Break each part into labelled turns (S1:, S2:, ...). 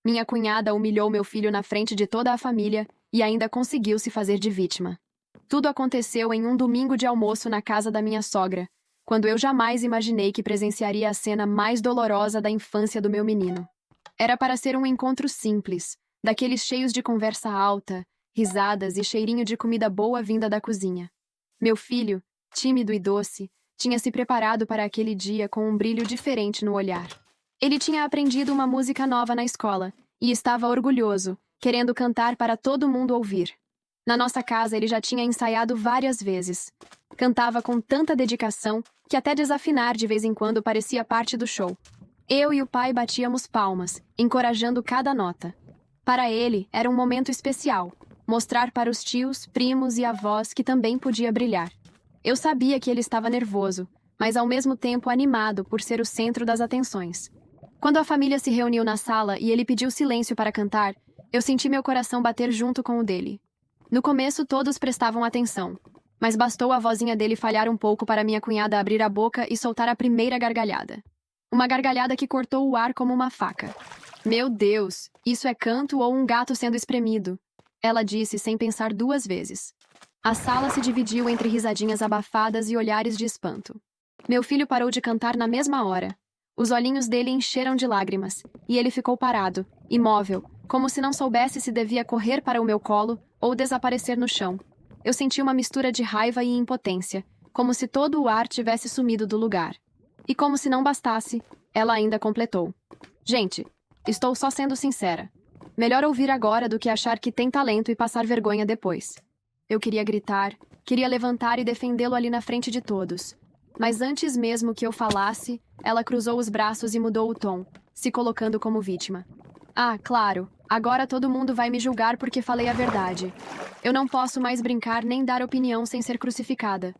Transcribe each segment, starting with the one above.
S1: Minha cunhada humilhou meu filho na frente de toda a família e ainda conseguiu se fazer de vítima. Tudo aconteceu em um domingo de almoço na casa da minha sogra, quando eu jamais imaginei que presenciaria a cena mais dolorosa da infância do meu menino. Era para ser um encontro simples, daqueles cheios de conversa alta, risadas e cheirinho de comida boa vinda da cozinha. Meu filho, tímido e doce, tinha se preparado para aquele dia com um brilho diferente no olhar. Ele tinha aprendido uma música nova na escola e estava orgulhoso, querendo cantar para todo mundo ouvir. Na nossa casa ele já tinha ensaiado várias vezes. Cantava com tanta dedicação que até desafinar de vez em quando parecia parte do show. Eu e o pai batíamos palmas, encorajando cada nota. Para ele, era um momento especial, mostrar para os tios, primos e avós que também podia brilhar. Eu sabia que ele estava nervoso, mas ao mesmo tempo animado por ser o centro das atenções. Quando a família se reuniu na sala e ele pediu silêncio para cantar, eu senti meu coração bater junto com o dele. No começo todos prestavam atenção, mas bastou a vozinha dele falhar um pouco para minha cunhada abrir a boca e soltar a primeira gargalhada. Uma gargalhada que cortou o ar como uma faca. Meu Deus, isso é canto ou um gato sendo espremido? Ela disse sem pensar duas vezes. A sala se dividiu entre risadinhas abafadas e olhares de espanto. Meu filho parou de cantar na mesma hora. Os olhinhos dele encheram de lágrimas, e ele ficou parado, imóvel, como se não soubesse se devia correr para o meu colo ou desaparecer no chão. Eu senti uma mistura de raiva e impotência, como se todo o ar tivesse sumido do lugar. E como se não bastasse, ela ainda completou. Gente, estou só sendo sincera. Melhor ouvir agora do que achar que tem talento e passar vergonha depois. Eu queria gritar, queria levantar e defendê-lo ali na frente de todos. Mas antes mesmo que eu falasse, ela cruzou os braços e mudou o tom, se colocando como vítima. Ah, claro, agora todo mundo vai me julgar porque falei a verdade. Eu não posso mais brincar nem dar opinião sem ser crucificada.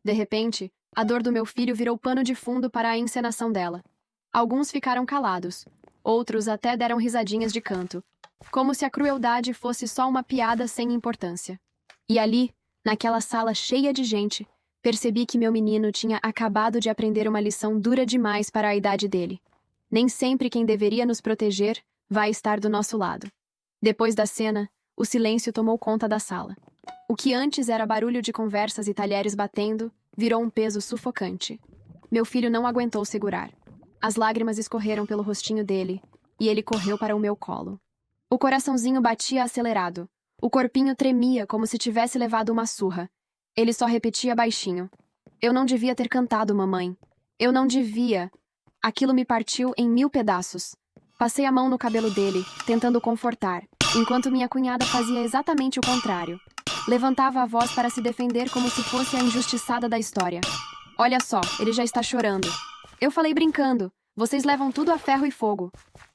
S1: De repente, a dor do meu filho virou pano de fundo para a encenação dela. Alguns ficaram calados, outros até deram risadinhas de canto, como se a crueldade fosse só uma piada sem importância. E ali, naquela sala cheia de gente, percebi que meu menino tinha acabado de aprender uma lição dura demais para a idade dele. Nem sempre quem deveria nos proteger vai estar do nosso lado. Depois da cena, o silêncio tomou conta da sala. O que antes era barulho de conversas e talheres batendo, virou um peso sufocante. Meu filho não aguentou segurar. As lágrimas escorreram pelo rostinho dele, e ele correu para o meu colo. O coraçãozinho batia acelerado. O corpinho tremia como se tivesse levado uma surra. Ele só repetia baixinho. Eu não devia ter cantado, mamãe. Eu não devia. Aquilo me partiu em 1000 pedaços. Passei a mão no cabelo dele, tentando confortar, enquanto minha cunhada fazia exatamente o contrário. Levantava a voz para se defender como se fosse a injustiçada da história. Olha só, ele já está chorando. Eu falei brincando. Vocês levam tudo a ferro e fogo.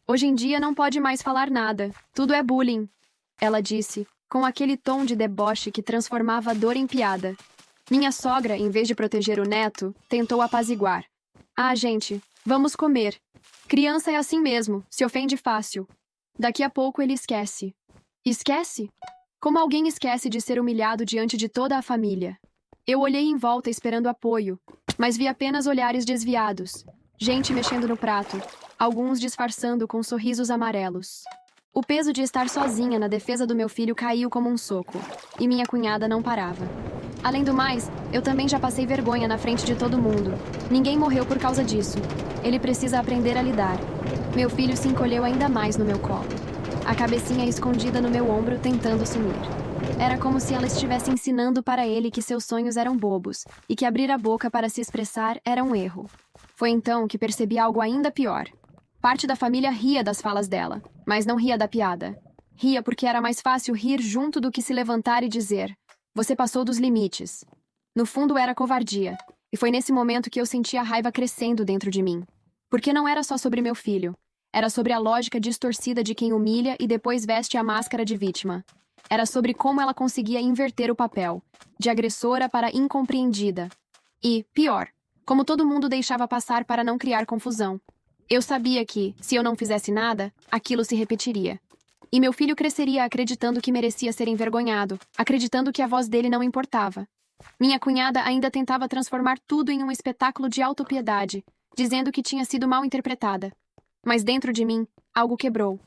S1: Hoje em dia não pode mais falar nada. Tudo é bullying. Ela disse, com aquele tom de deboche que transformava a dor em piada. Minha sogra, em vez de proteger o neto, tentou apaziguar. Ah, gente, vamos comer. Criança é assim mesmo, se ofende fácil. Daqui a pouco ele esquece. Esquece? Como alguém esquece de ser humilhado diante de toda a família? Eu olhei em volta esperando apoio, mas vi apenas olhares desviados. Gente mexendo no prato, alguns disfarçando com sorrisos amarelos. O peso de estar sozinha na defesa do meu filho caiu como um soco, e minha cunhada não parava. Além do mais, eu também já passei vergonha na frente de todo mundo. Ninguém morreu por causa disso. Ele precisa aprender a lidar. Meu filho se encolheu ainda mais no meu colo. A cabecinha escondida no meu ombro tentando sumir. Era como se ela estivesse ensinando para ele que seus sonhos eram bobos, e que abrir a boca para se expressar era um erro. Foi então que percebi algo ainda pior. Parte da família ria das falas dela, mas não ria da piada. Ria porque era mais fácil rir junto do que se levantar e dizer: "Você passou dos limites." No fundo era covardia, e foi nesse momento que eu senti a raiva crescendo dentro de mim. Porque não era só sobre meu filho. Era sobre a lógica distorcida de quem humilha e depois veste a máscara de vítima. Era sobre como ela conseguia inverter o papel, de agressora para incompreendida. E, pior, como todo mundo deixava passar para não criar confusão. Eu sabia que, se eu não fizesse nada, aquilo se repetiria. E meu filho cresceria acreditando que merecia ser envergonhado, acreditando que a voz dele não importava. Minha cunhada ainda tentava transformar tudo em um espetáculo de autopiedade, dizendo que tinha sido mal interpretada. Mas dentro de mim, algo quebrou.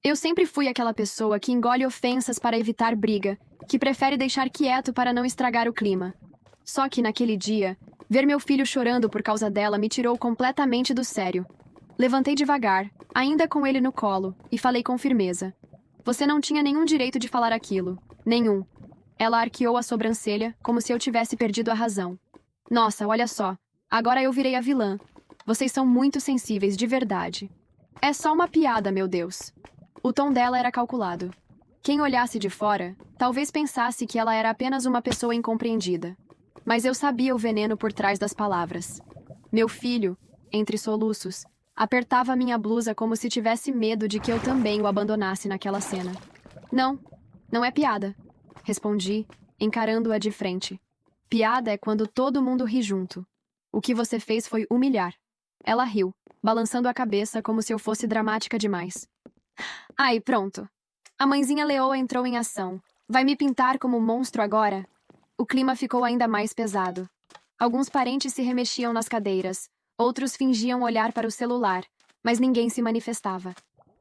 S1: Eu sempre fui aquela pessoa que engole ofensas para evitar briga, que prefere deixar quieto para não estragar o clima. Só que naquele dia, ver meu filho chorando por causa dela me tirou completamente do sério. Levantei devagar, ainda com ele no colo, e falei com firmeza. Você não tinha nenhum direito de falar aquilo. Nenhum. Ela arqueou a sobrancelha, como se eu tivesse perdido a razão. Nossa, olha só. Agora eu virei a vilã. Vocês são muito sensíveis, de verdade. É só uma piada, meu Deus. O tom dela era calculado. Quem olhasse de fora, talvez pensasse que ela era apenas uma pessoa incompreendida. Mas eu sabia o veneno por trás das palavras. Meu filho, entre soluços, apertava minha blusa como se tivesse medo de que eu também o abandonasse naquela cena. Não, não é piada, respondi, encarando-a de frente. Piada é quando todo mundo ri junto. O que você fez foi humilhar. Ela riu, balançando a cabeça como se eu fosse dramática demais. Ai, pronto. A mãezinha leoa entrou em ação. Vai me pintar como monstro agora? O clima ficou ainda mais pesado. Alguns parentes se remexiam nas cadeiras, outros fingiam olhar para o celular, mas ninguém se manifestava.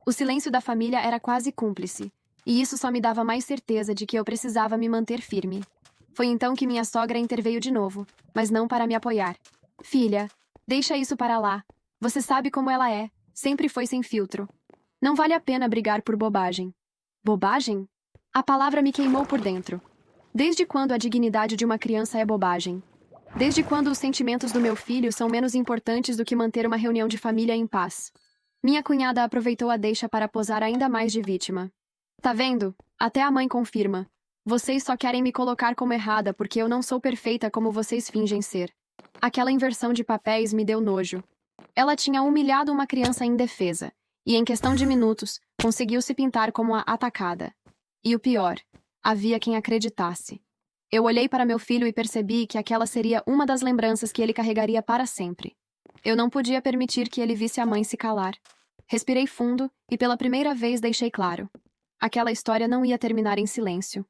S1: O silêncio da família era quase cúmplice, e isso só me dava mais certeza de que eu precisava me manter firme. Foi então que minha sogra interveio de novo, mas não para me apoiar. Filha, deixa isso para lá. Você sabe como ela é, sempre foi sem filtro. Não vale a pena brigar por bobagem. Bobagem? A palavra me queimou por dentro. Desde quando a dignidade de uma criança é bobagem? Desde quando os sentimentos do meu filho são menos importantes do que manter uma reunião de família em paz? Minha cunhada aproveitou a deixa para posar ainda mais de vítima. Tá vendo? Até a mãe confirma. Vocês só querem me colocar como errada porque eu não sou perfeita como vocês fingem ser. Aquela inversão de papéis me deu nojo. Ela tinha humilhado uma criança indefesa, e em questão de minutos, conseguiu se pintar como a atacada. E o pior, havia quem acreditasse. Eu olhei para meu filho e percebi que aquela seria uma das lembranças que ele carregaria para sempre. Eu não podia permitir que ele visse a mãe se calar. Respirei fundo e pela primeira vez deixei claro. Aquela história não ia terminar em silêncio.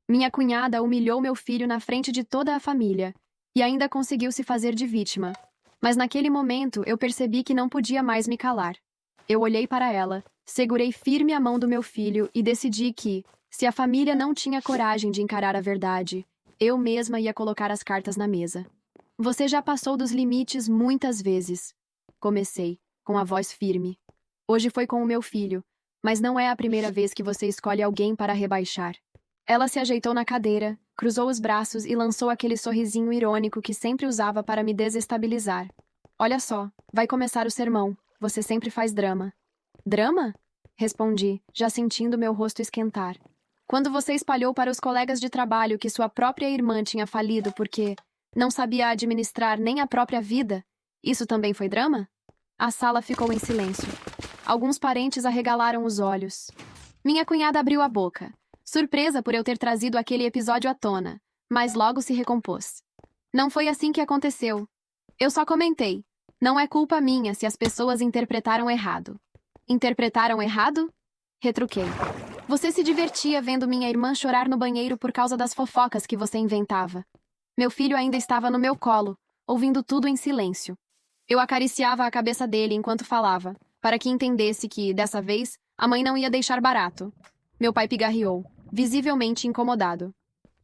S1: Minha cunhada humilhou meu filho na frente de toda a família e ainda conseguiu se fazer de vítima. Mas naquele momento eu percebi que não podia mais me calar. Eu olhei para ela, segurei firme a mão do meu filho e decidi que, se a família não tinha coragem de encarar a verdade, eu mesma ia colocar as cartas na mesa. Você já passou dos limites muitas vezes. Comecei, com a voz firme. Hoje foi com o meu filho, mas não é a primeira vez que você escolhe alguém para rebaixar. Ela se ajeitou na cadeira, cruzou os braços e lançou aquele sorrisinho irônico que sempre usava para me desestabilizar. Olha só, vai começar o sermão. Você sempre faz drama. Drama? Respondi, já sentindo meu rosto esquentar. Quando você espalhou para os colegas de trabalho que sua própria irmã tinha falido porque não sabia administrar nem a própria vida, isso também foi drama? A sala ficou em silêncio. Alguns parentes arregalaram os olhos. Minha cunhada abriu a boca, surpresa por eu ter trazido aquele episódio à tona, mas logo se recompôs. Não foi assim que aconteceu. Eu só comentei. Não é culpa minha se as pessoas interpretaram errado. Interpretaram errado? Retruquei. Você se divertia vendo minha irmã chorar no banheiro por causa das fofocas que você inventava. Meu filho ainda estava no meu colo, ouvindo tudo em silêncio. Eu acariciava a cabeça dele enquanto falava, para que entendesse que, dessa vez, a mãe não ia deixar barato. Meu pai pigarreou, visivelmente incomodado.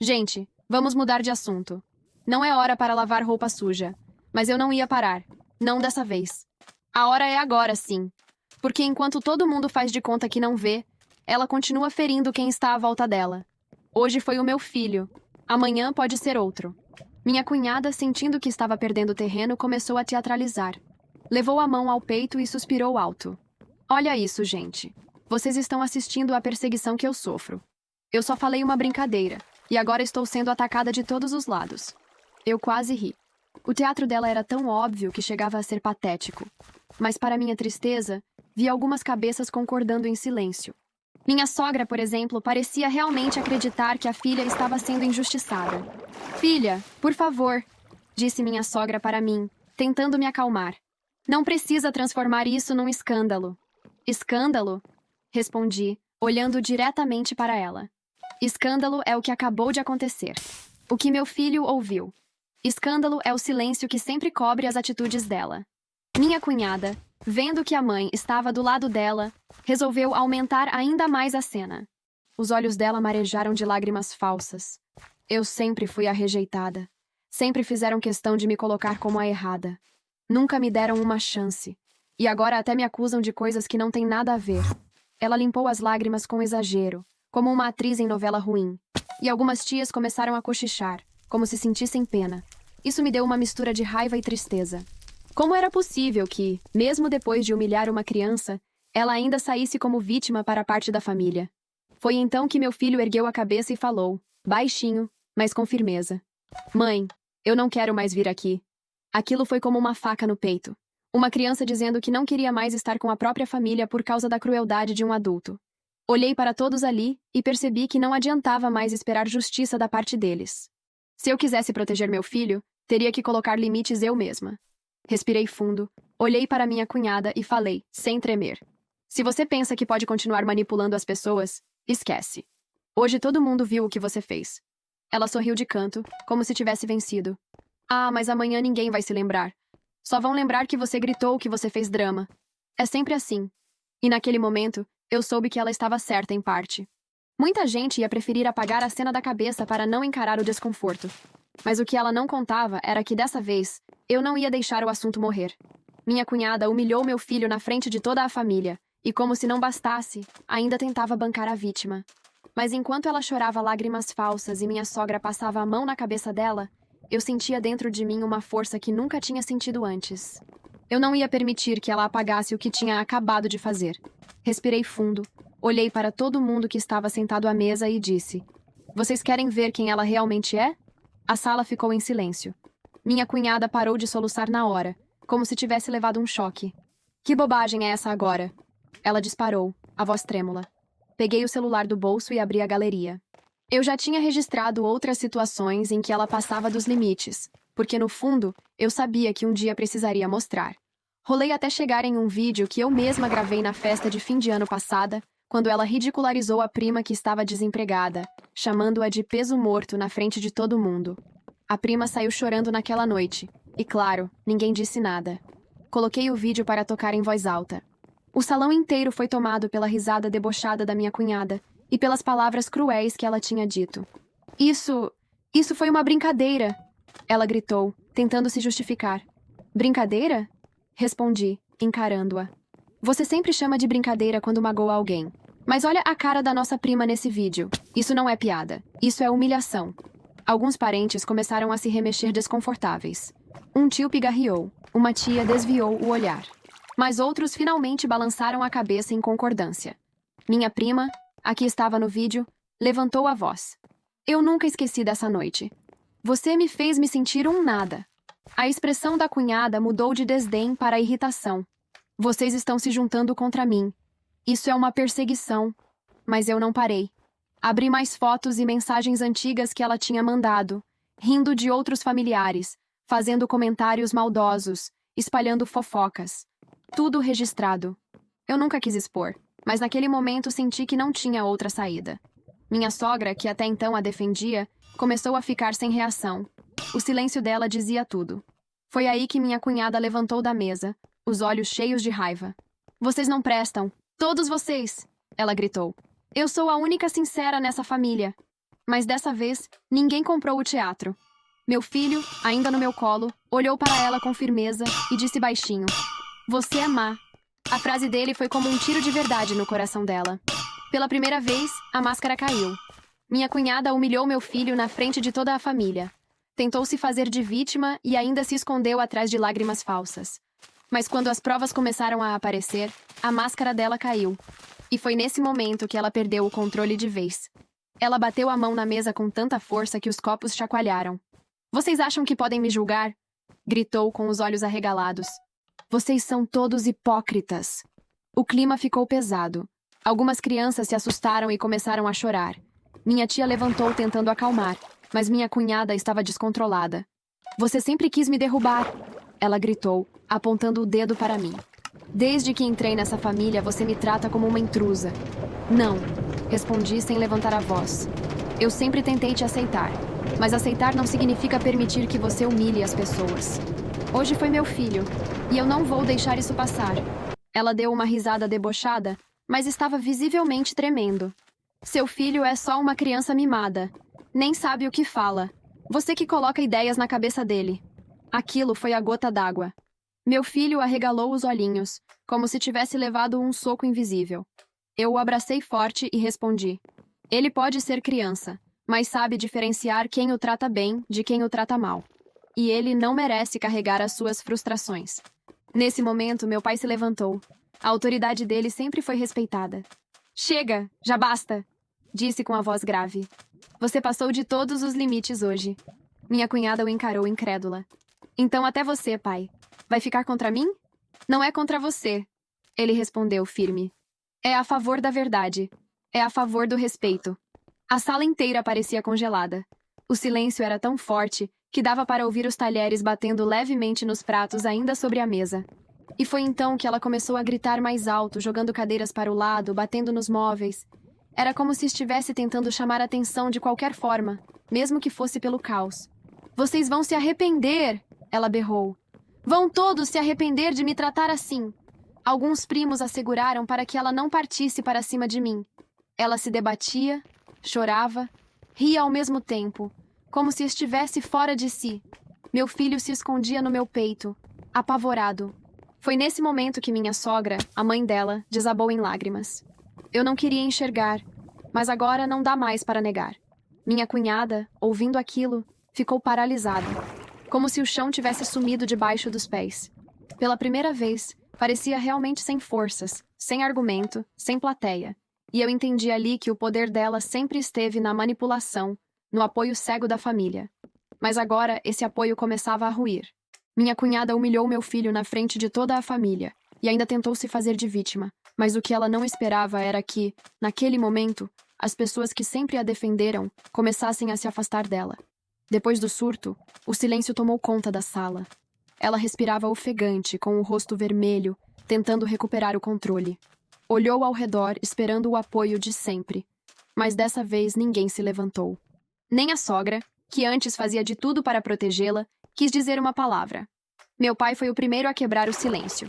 S1: Gente, vamos mudar de assunto. Não é hora para lavar roupa suja. Mas eu não ia parar. Não dessa vez. A hora é agora, sim. Porque enquanto todo mundo faz de conta que não vê, ela continua ferindo quem está à volta dela. Hoje foi o meu filho. Amanhã pode ser outro. Minha cunhada, sentindo que estava perdendo terreno, começou a teatralizar. Levou a mão ao peito e suspirou alto. Olha isso, gente. Vocês estão assistindo à perseguição que eu sofro. Eu só falei uma brincadeira, e agora estou sendo atacada de todos os lados. Eu quase ri. O teatro dela era tão óbvio que chegava a ser patético. Mas, para minha tristeza, vi algumas cabeças concordando em silêncio. Minha sogra, por exemplo, parecia realmente acreditar que a filha estava sendo injustiçada. Filha, por favor, disse minha sogra para mim, tentando me acalmar. Não precisa transformar isso num escândalo. Escândalo? Respondi, olhando diretamente para ela. Escândalo é o que acabou de acontecer. O que meu filho ouviu. Escândalo é o silêncio que sempre cobre as atitudes dela. Minha cunhada, Vendo que a mãe estava do lado dela, resolveu aumentar ainda mais a cena. Os olhos dela marejaram de lágrimas falsas. Eu sempre fui a rejeitada. Sempre fizeram questão de me colocar como a errada. Nunca me deram uma chance. E agora até me acusam de coisas que não têm nada a ver. Ela limpou as lágrimas com exagero, como uma atriz em novela ruim. E algumas tias começaram a cochichar, como se sentissem pena. Isso me deu uma mistura de raiva e tristeza. Como era possível que, mesmo depois de humilhar uma criança, ela ainda saísse como vítima para parte da família? Foi então que meu filho ergueu a cabeça e falou, baixinho, mas com firmeza: Mãe, eu não quero mais vir aqui. Aquilo foi como uma faca no peito. Uma criança dizendo que não queria mais estar com a própria família por causa da crueldade de um adulto. Olhei para todos ali e percebi que não adiantava mais esperar justiça da parte deles. Se eu quisesse proteger meu filho, teria que colocar limites eu mesma. Respirei fundo, olhei para minha cunhada e falei, sem tremer: se você pensa que pode continuar manipulando as pessoas, esquece. Hoje todo mundo viu o que você fez. Ela sorriu de canto, como se tivesse vencido. Ah, mas amanhã ninguém vai se lembrar. Só vão lembrar que você gritou, que você fez drama. É sempre assim. E naquele momento, eu soube que ela estava certa em parte. Muita gente ia preferir apagar a cena da cabeça para não encarar o desconforto. Mas o que ela não contava era que dessa vez, eu não ia deixar o assunto morrer. Minha cunhada humilhou meu filho na frente de toda a família, e como se não bastasse, ainda tentava bancar a vítima. Mas enquanto ela chorava lágrimas falsas e minha sogra passava a mão na cabeça dela, eu sentia dentro de mim uma força que nunca tinha sentido antes. Eu não ia permitir que ela apagasse o que tinha acabado de fazer. Respirei fundo, olhei para todo mundo que estava sentado à mesa e disse: vocês querem ver quem ela realmente é? A sala ficou em silêncio. Minha cunhada parou de soluçar na hora, como se tivesse levado um choque. Que bobagem é essa agora? Ela disparou, a voz trêmula. Peguei o celular do bolso e abri a galeria. Eu já tinha registrado outras situações em que ela passava dos limites, porque no fundo, eu sabia que um dia precisaria mostrar. Rolei até chegar em um vídeo que eu mesma gravei na festa de fim de ano passada, quando ela ridicularizou a prima que estava desempregada, chamando-a de peso morto na frente de todo mundo. A prima saiu chorando naquela noite, e claro, ninguém disse nada. Coloquei o vídeo para tocar em voz alta. O salão inteiro foi tomado pela risada debochada da minha cunhada e pelas palavras cruéis que ela tinha dito. Isso foi uma brincadeira, ela gritou, tentando se justificar. Brincadeira? Respondi, encarando-a. Você sempre chama de brincadeira quando magoa alguém. Mas olha a cara da nossa prima nesse vídeo. Isso não é piada. Isso é humilhação. Alguns parentes começaram a se remexer desconfortáveis. Um tio pigarreou. Uma tia desviou o olhar. Mas outros finalmente balançaram a cabeça em concordância. Minha prima, a que estava no vídeo, levantou a voz. Eu nunca esqueci dessa noite. Você me fez me sentir um nada. A expressão da cunhada mudou de desdém para irritação. Vocês estão se juntando contra mim. Isso é uma perseguição. Mas eu não parei. Abri mais fotos e mensagens antigas que ela tinha mandado, rindo de outros familiares, fazendo comentários maldosos, espalhando fofocas. Tudo registrado. Eu nunca quis expor, mas naquele momento senti que não tinha outra saída. Minha sogra, que até então a defendia, começou a ficar sem reação. O silêncio dela dizia tudo. Foi aí que minha cunhada levantou da mesa, os olhos cheios de raiva. Vocês não prestam. Todos vocês! Ela gritou. Eu sou a única sincera nessa família. Mas dessa vez, ninguém comprou o teatro. Meu filho, ainda no meu colo, olhou para ela com firmeza e disse baixinho: Você é má. A frase dele foi como um tiro de verdade no coração dela. Pela primeira vez, a máscara caiu. Minha cunhada humilhou meu filho na frente de toda a família. Tentou se fazer de vítima e ainda se escondeu atrás de lágrimas falsas. Mas quando as provas começaram a aparecer, a máscara dela caiu. E foi nesse momento que ela perdeu o controle de vez. Ela bateu a mão na mesa com tanta força que os copos chacoalharam. Vocês acham que podem me julgar? Gritou com os olhos arregalados. Vocês são todos hipócritas. O clima ficou pesado. Algumas crianças se assustaram e começaram a chorar. Minha tia levantou tentando acalmar, mas minha cunhada estava descontrolada. Você sempre quis me derrubar, ela gritou, apontando o dedo para mim. Desde que entrei nessa família, você me trata como uma intrusa. Não, respondi sem levantar a voz. Eu sempre tentei te aceitar, mas aceitar não significa permitir que você humilhe as pessoas. Hoje foi meu filho, e eu não vou deixar isso passar. Ela deu uma risada debochada, mas estava visivelmente tremendo. Seu filho é só uma criança mimada. Nem sabe o que fala. Você que coloca ideias na cabeça dele. Aquilo foi a gota d'água. Meu filho arregalou os olhinhos, como se tivesse levado um soco invisível. Eu o abracei forte e respondi: ele pode ser criança, mas sabe diferenciar quem o trata bem de quem o trata mal. E ele não merece carregar as suas frustrações. Nesse momento, meu pai se levantou. A autoridade dele sempre foi respeitada. Chega, já basta, disse com a voz grave. Você passou de todos os limites hoje. Minha cunhada o encarou incrédula. Então até você, pai. Vai ficar contra mim? Não é contra você, ele respondeu firme. É a favor da verdade. É a favor do respeito. A sala inteira parecia congelada. O silêncio era tão forte que dava para ouvir os talheres batendo levemente nos pratos ainda sobre a mesa. E foi então que ela começou a gritar mais alto, jogando cadeiras para o lado, batendo nos móveis. Era como se estivesse tentando chamar a atenção de qualquer forma, mesmo que fosse pelo caos. Vocês vão se arrepender, ela berrou. Vão todos se arrepender de me tratar assim. Alguns primos a seguraram para que ela não partisse para cima de mim. Ela se debatia, chorava, ria ao mesmo tempo, como se estivesse fora de si. Meu filho se escondia no meu peito, apavorado. Foi nesse momento que minha sogra, a mãe dela, desabou em lágrimas. Eu não queria enxergar, mas agora não dá mais para negar. Minha cunhada, ouvindo aquilo, ficou paralisada, como se o chão tivesse sumido debaixo dos pés. Pela primeira vez, parecia realmente sem forças, sem argumento, sem plateia. E eu entendi ali que o poder dela sempre esteve na manipulação, no apoio cego da família. Mas agora esse apoio começava a ruir. Minha cunhada humilhou meu filho na frente de toda a família e ainda tentou se fazer de vítima. Mas o que ela não esperava era que, naquele momento, as pessoas que sempre a defenderam começassem a se afastar dela. Depois do surto, o silêncio tomou conta da sala. Ela respirava ofegante, com o rosto vermelho, tentando recuperar o controle. Olhou ao redor, esperando o apoio de sempre. Mas dessa vez ninguém se levantou. Nem a sogra, que antes fazia de tudo para protegê-la, quis dizer uma palavra. Meu pai foi o primeiro a quebrar o silêncio.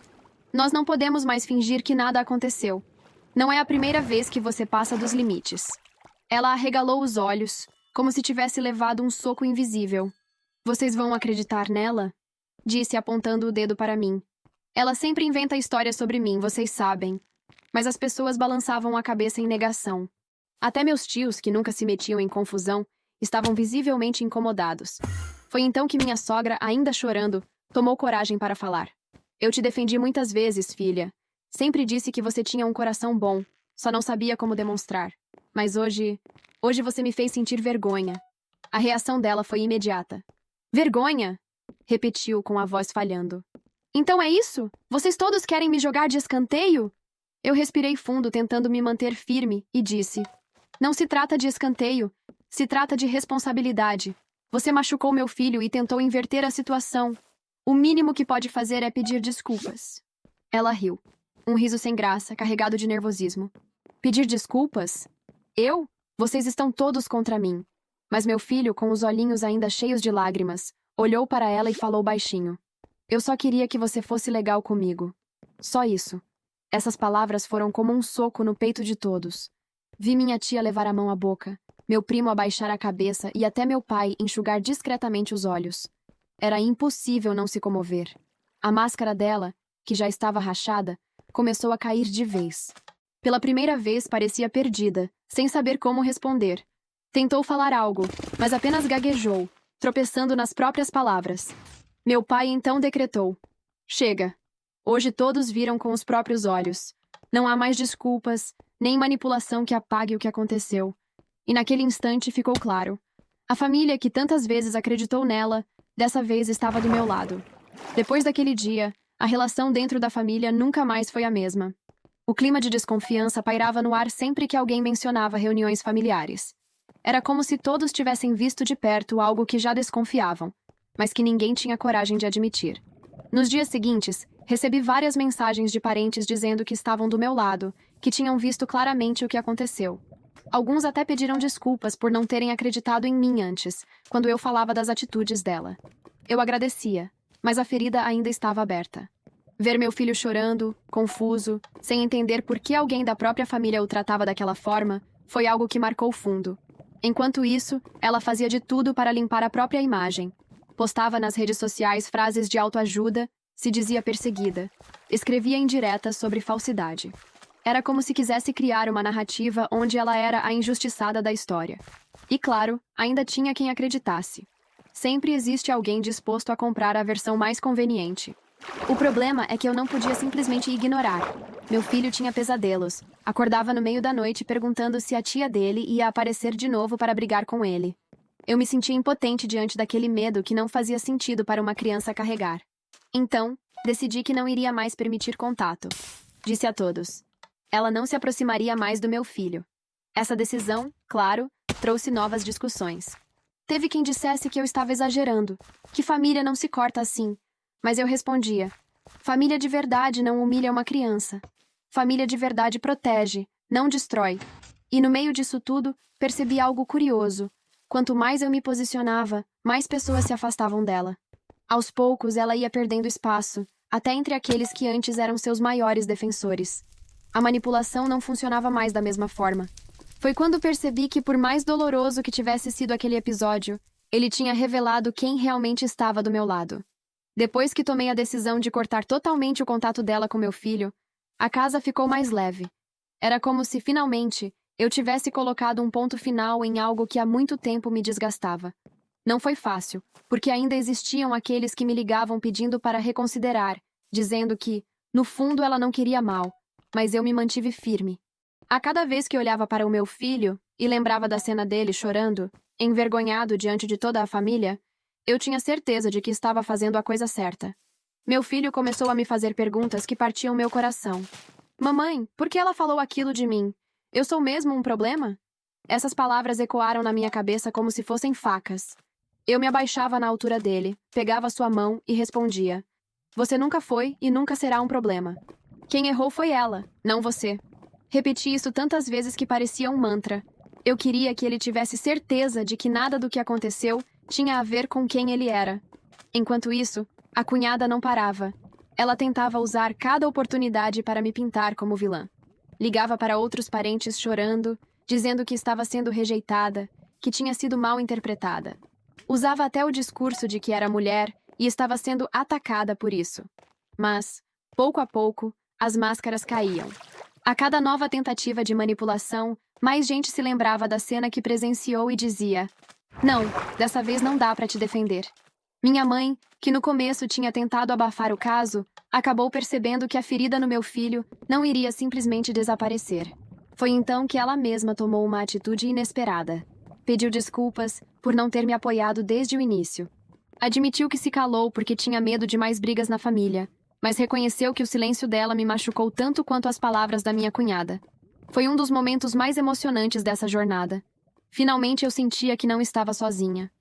S1: Nós não podemos mais fingir que nada aconteceu. Não é a primeira vez que você passa dos limites. Ela arregalou os olhos, como se tivesse levado um soco invisível. Vocês vão acreditar nela? Disse apontando o dedo para mim. Ela sempre inventa histórias sobre mim, vocês sabem. Mas as pessoas balançavam a cabeça em negação. Até meus tios, que nunca se metiam em confusão, estavam visivelmente incomodados. Foi então que minha sogra, ainda chorando, tomou coragem para falar. Eu te defendi muitas vezes, filha. Sempre disse que você tinha um coração bom, só não sabia como demonstrar. Mas hoje você me fez sentir vergonha. A reação dela foi imediata. Vergonha? Repetiu com a voz falhando. Então é isso? Vocês todos querem me jogar de escanteio? Eu respirei fundo, tentando me manter firme, e disse: não se trata de escanteio, se trata de responsabilidade. Você machucou meu filho e tentou inverter a situação. O mínimo que pode fazer é pedir desculpas. Ela riu. Um riso sem graça, carregado de nervosismo. Pedir desculpas? Eu? Vocês estão todos contra mim. Mas meu filho, com os olhinhos ainda cheios de lágrimas, olhou para ela e falou baixinho. Eu só queria que você fosse legal comigo. Só isso. Essas palavras foram como um soco no peito de todos. Vi minha tia levar a mão à boca, meu primo abaixar a cabeça e até meu pai enxugar discretamente os olhos. Era impossível não se comover. A máscara dela, que já estava rachada, começou a cair de vez. Pela primeira vez parecia perdida, sem saber como responder. Tentou falar algo, mas apenas gaguejou, tropeçando nas próprias palavras. Meu pai então decretou: chega. Hoje todos viram com os próprios olhos. Não há mais desculpas, nem manipulação que apague o que aconteceu. E naquele instante ficou claro. A família que tantas vezes acreditou nela, dessa vez estava do meu lado. Depois daquele dia, a relação dentro da família nunca mais foi a mesma. O clima de desconfiança pairava no ar sempre que alguém mencionava reuniões familiares. Era como se todos tivessem visto de perto algo que já desconfiavam, mas que ninguém tinha coragem de admitir. Nos dias seguintes, recebi várias mensagens de parentes dizendo que estavam do meu lado, que tinham visto claramente o que aconteceu. Alguns até pediram desculpas por não terem acreditado em mim antes, quando eu falava das atitudes dela. Eu agradecia, mas a ferida ainda estava aberta. Ver meu filho chorando, confuso, sem entender por que alguém da própria família o tratava daquela forma, foi algo que marcou fundo. Enquanto isso, ela fazia de tudo para limpar a própria imagem. Postava nas redes sociais frases de autoajuda, se dizia perseguida. Escrevia indiretas sobre falsidade. Era como se quisesse criar uma narrativa onde ela era a injustiçada da história. E claro, ainda tinha quem acreditasse. Sempre existe alguém disposto a comprar a versão mais conveniente. O problema é que eu não podia simplesmente ignorar. Meu filho tinha pesadelos. Acordava no meio da noite perguntando se a tia dele ia aparecer de novo para brigar com ele. Eu me sentia impotente diante daquele medo que não fazia sentido para uma criança carregar. Então, decidi que não iria mais permitir contato. Disse a todos. Ela não se aproximaria mais do meu filho. Essa decisão, claro, trouxe novas discussões. Teve quem dissesse que eu estava exagerando, que família não se corta assim. Mas eu respondia: família de verdade não humilha uma criança. Família de verdade protege, não destrói. E no meio disso tudo, percebi algo curioso. Quanto mais eu me posicionava, mais pessoas se afastavam dela. Aos poucos, ela ia perdendo espaço, até entre aqueles que antes eram seus maiores defensores. A manipulação não funcionava mais da mesma forma. Foi quando percebi que, por mais doloroso que tivesse sido aquele episódio, ele tinha revelado quem realmente estava do meu lado. Depois que tomei a decisão de cortar totalmente o contato dela com meu filho, a casa ficou mais leve. Era como se, finalmente, eu tivesse colocado um ponto final em algo que há muito tempo me desgastava. Não foi fácil, porque ainda existiam aqueles que me ligavam pedindo para reconsiderar, dizendo que, no fundo, ela não queria mal, mas eu me mantive firme. A cada vez que olhava para o meu filho e lembrava da cena dele chorando, envergonhado diante de toda a família, eu tinha certeza de que estava fazendo a coisa certa. Meu filho começou a me fazer perguntas que partiam meu coração. Mamãe, por que ela falou aquilo de mim? Eu sou mesmo um problema? Essas palavras ecoaram na minha cabeça como se fossem facas. Eu me abaixava na altura dele, pegava sua mão e respondia: você nunca foi e nunca será um problema. Quem errou foi ela, não você. Repeti isso tantas vezes que parecia um mantra. Eu queria que ele tivesse certeza de que nada do que aconteceu tinha a ver com quem ele era. Enquanto isso, a cunhada não parava. Ela tentava usar cada oportunidade para me pintar como vilã. Ligava para outros parentes chorando, dizendo que estava sendo rejeitada, que tinha sido mal interpretada. Usava até o discurso de que era mulher e estava sendo atacada por isso. Mas, pouco a pouco, as máscaras caíam. A cada nova tentativa de manipulação, mais gente se lembrava da cena que presenciou e dizia: não, dessa vez não dá para te defender. Minha mãe, que no começo tinha tentado abafar o caso, acabou percebendo que a ferida no meu filho não iria simplesmente desaparecer. Foi então que ela mesma tomou uma atitude inesperada. Pediu desculpas por não ter me apoiado desde o início. Admitiu que se calou porque tinha medo de mais brigas na família, mas reconheceu que o silêncio dela me machucou tanto quanto as palavras da minha cunhada. Foi um dos momentos mais emocionantes dessa jornada. Finalmente eu sentia que não estava sozinha.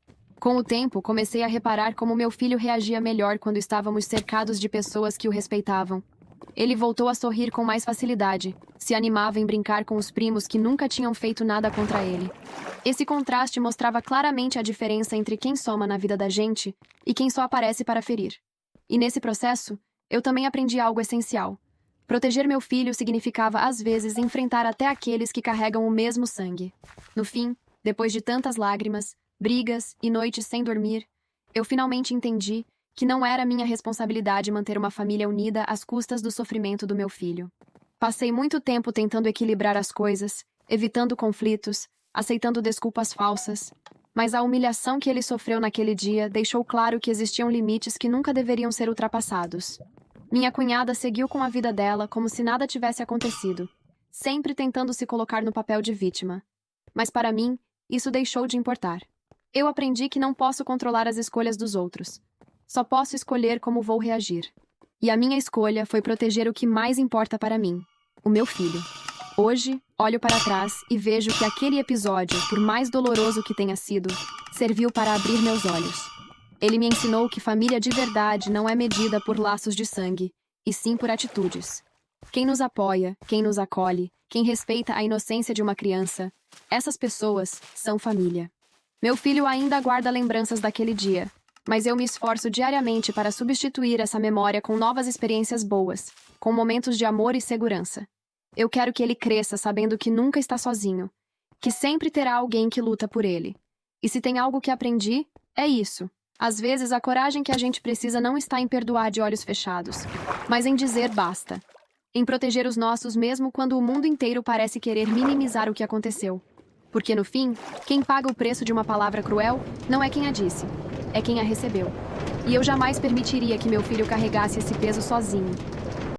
S1: Com o tempo, comecei a reparar como meu filho reagia melhor quando estávamos cercados de pessoas que o respeitavam. Ele voltou a sorrir com mais facilidade, se animava em brincar com os primos que nunca tinham feito nada contra ele. Esse contraste mostrava claramente a diferença entre quem soma na vida da gente e quem só aparece para ferir. E nesse processo, eu também aprendi algo essencial. Proteger meu filho significava, às vezes, enfrentar até aqueles que carregam o mesmo sangue. No fim, depois de tantas lágrimas, brigas e noites sem dormir, eu finalmente entendi que não era minha responsabilidade manter uma família unida às custas do sofrimento do meu filho. Passei muito tempo tentando equilibrar as coisas, evitando conflitos, aceitando desculpas falsas, mas a humilhação que ele sofreu naquele dia deixou claro que existiam limites que nunca deveriam ser ultrapassados. Minha cunhada seguiu com a vida dela como se nada tivesse acontecido, sempre tentando se colocar no papel de vítima. Mas para mim, isso deixou de importar. Eu aprendi que não posso controlar as escolhas dos outros. Só posso escolher como vou reagir. E a minha escolha foi proteger o que mais importa para mim, o meu filho. Hoje, olho para trás e vejo que aquele episódio, por mais doloroso que tenha sido, serviu para abrir meus olhos. Ele me ensinou que família de verdade não é medida por laços de sangue, e sim por atitudes. Quem nos apoia, quem nos acolhe, quem respeita a inocência de uma criança, essas pessoas são família. Meu filho ainda guarda lembranças daquele dia. Mas eu me esforço diariamente para substituir essa memória com novas experiências boas, com momentos de amor e segurança. Eu quero que ele cresça sabendo que nunca está sozinho, que sempre terá alguém que luta por ele. E se tem algo que aprendi, é isso. Às vezes, a coragem que a gente precisa não está em perdoar de olhos fechados, mas em dizer basta. Em proteger os nossos mesmo quando o mundo inteiro parece querer minimizar o que aconteceu. Porque, no fim, quem paga o preço de uma palavra cruel não é quem a disse, é quem a recebeu. E eu jamais permitiria que meu filho carregasse esse peso sozinho.